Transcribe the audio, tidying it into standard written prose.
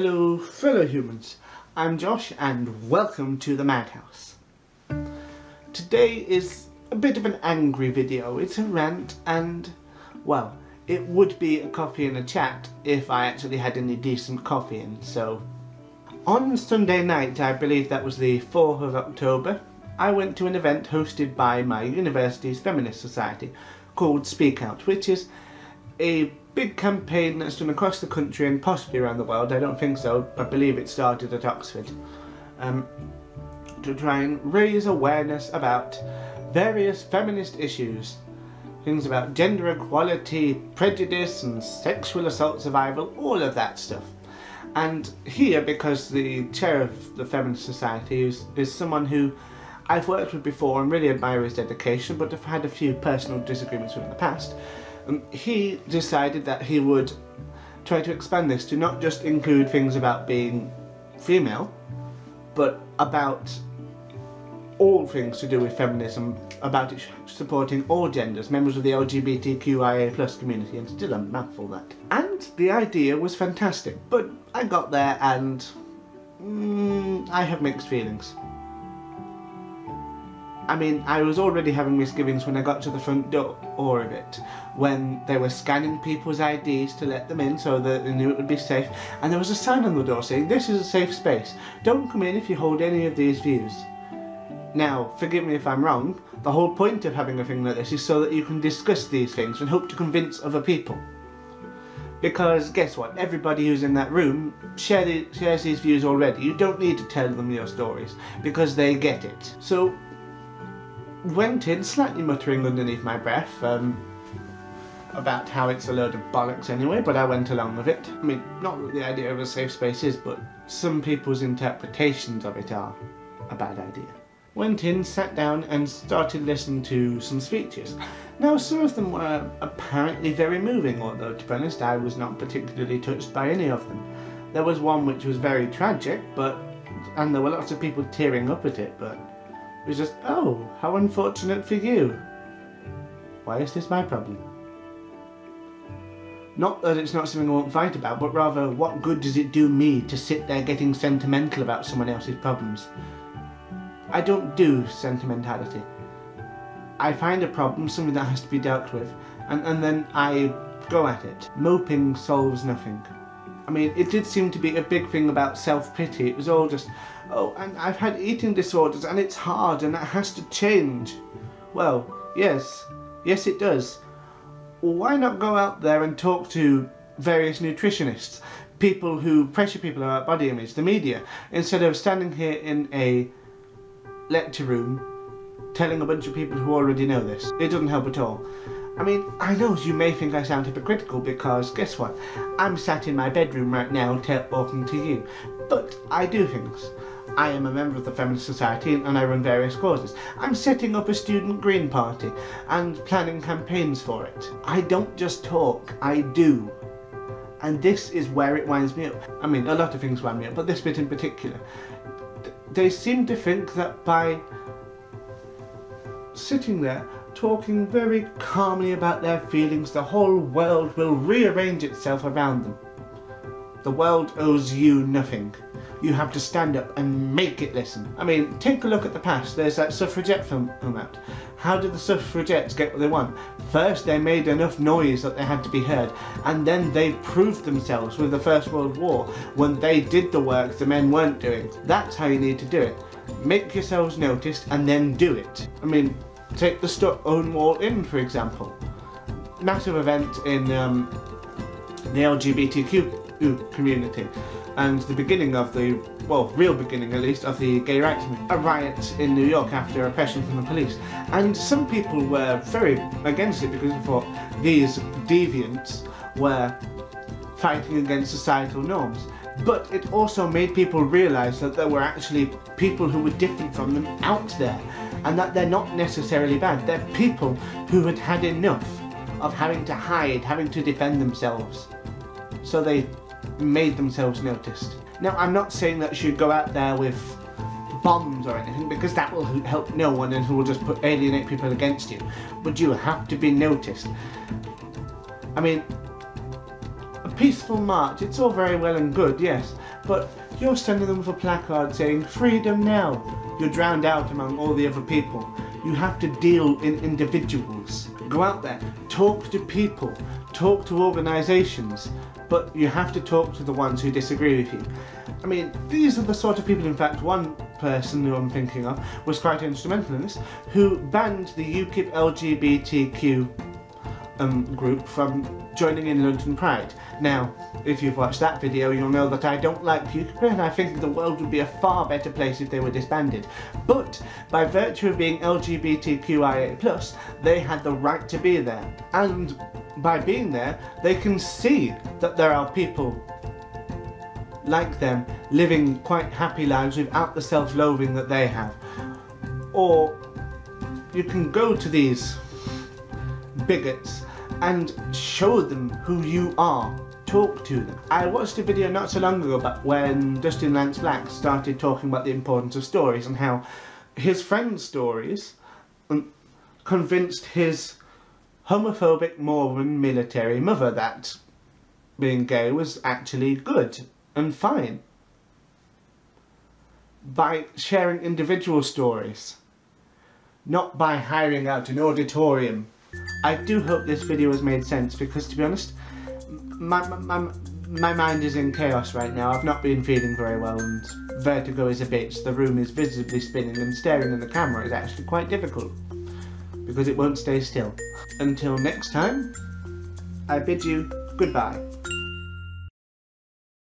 Hello fellow humans, I'm Josh and welcome to the Madhouse. Today is a bit of an angry video. It's a rant and, well, it would be a coffee and a chat if I actually had any decent coffee in, so. On Sunday night, I believe that was the 4th of October, I went to an event hosted by my university's feminist society called Speak Out, which is a big campaign that's done across the country and possibly around the world. I don't think so, I believe it started at Oxford, to try and raise awareness about various feminist issues. Things about gender equality, prejudice and sexual assault survival, all of that stuff. And here, because the chair of the Feminist Society is someone who I've worked with before and really admire his dedication, but have had a few personal disagreements with in the past, he decided that he would try to expand this to not just include things about being female, but about all things to do with feminism, about it supporting all genders, members of the LGBTQIA+ community, and still a mouthful that. And the idea was fantastic, but I got there and I have mixed feelings. I mean, I was already having misgivings when I got to the front door of it, when they were scanning people's IDs to let them in so that they knew it would be safe, and there was a sign on the door saying, "This is a safe space. Don't come in if you hold any of these views." Now, forgive me if I'm wrong, the whole point of having a thing like this is so that you can discuss these things and hope to convince other people. Because guess what, everybody who's in that room shares these views already. You don't need to tell them your stories, because they get it. So, went in slightly muttering underneath my breath about how it's a load of bollocks anyway, but I went along with it. I mean, not that the idea of a safe space is, but some people's interpretations of it are a bad idea. Went in, sat down and started listening to some speeches. Now, some of them were apparently very moving, although to be honest I was not particularly touched by any of them. There was one which was very tragic, and there were lots of people tearing up at it, but it was just, oh, how unfortunate for you. Why is this my problem? Not that it's not something I won't fight about, but rather, what good does it do me to sit there getting sentimental about someone else's problems? I don't do sentimentality. I find a problem, something that has to be dealt with, and then I go at it. Moping solves nothing. I mean, it did seem to be a big thing about self-pity. It was all just, oh, and I've had eating disorders and it's hard and that has to change. Well, yes it does. Why not go out there and talk to various nutritionists, people who pressure people about body image, the media, instead of standing here in a lecture room telling a bunch of people who already know this. It doesn't help at all. I mean, I know you may think I sound hypocritical because, guess what? I'm sat in my bedroom right now talking to you. But I do things. I am a member of the Feminist Society and I run various causes. I'm setting up a student green party and planning campaigns for it. I don't just talk, I do. And this is where it winds me up. I mean, a lot of things wind me up, but this bit in particular. They seem to think that by sitting there talking very calmly about their feelings, the whole world will rearrange itself around them. The world owes you nothing. You have to stand up and make it listen. I mean, take a look at the past. There's that suffragette film out. How did the suffragettes get what they want? First they made enough noise that they had to be heard, and then they proved themselves with the First World War when they did the work the men weren't doing. That's how you need to do it. Make yourselves noticed and then do it. I mean, take the Stonewall Inn, for example. Massive event in the LGBTQ community, and the beginning of the, well, real beginning at least, of the gay rights movement. A riot in New York after oppression from the police. And some people were very against it because they thought these deviants were fighting against societal norms. But it also made people realise that there were actually people who were different from them out there, and that they're not necessarily bad. They're people who had had enough of having to hide, having to defend themselves. So they made themselves noticed. Now, I'm not saying that you should go out there with bombs or anything, because that will help no one and will just alienate people against you. But you have to be noticed. I mean, peaceful march, it's all very well and good, yes, but you're sending them with a placard saying, freedom now. You're drowned out among all the other people. You have to deal in individuals. Go out there, talk to people, talk to organisations, but you have to talk to the ones who disagree with you. I mean, these are the sort of people, in fact, one person who I'm thinking of was quite instrumental in this, who banned the UKIP LGBTQ group from joining in London Pride. Now, if you've watched that video, you'll know that I don't like UKIP and I think the world would be a far better place if they were disbanded. But by virtue of being LGBTQIA+, they had the right to be there. And by being there, they can see that there are people like them living quite happy lives without the self-loathing that they have. Or you can go to these bigots and show them who you are. Talk to them. I watched a video not so long ago about when Dustin Lance Black started talking about the importance of stories and how his friend's stories convinced his homophobic Mormon military mother that being gay was actually good and fine. By sharing individual stories, not by hiring out an auditorium. I do hope this video has made sense because, to be honest, my mind is in chaos right now. I've not been feeling very well and vertigo is a bitch. The room is visibly spinning and staring in the camera is actually quite difficult because it won't stay still. Until next time, I bid you goodbye.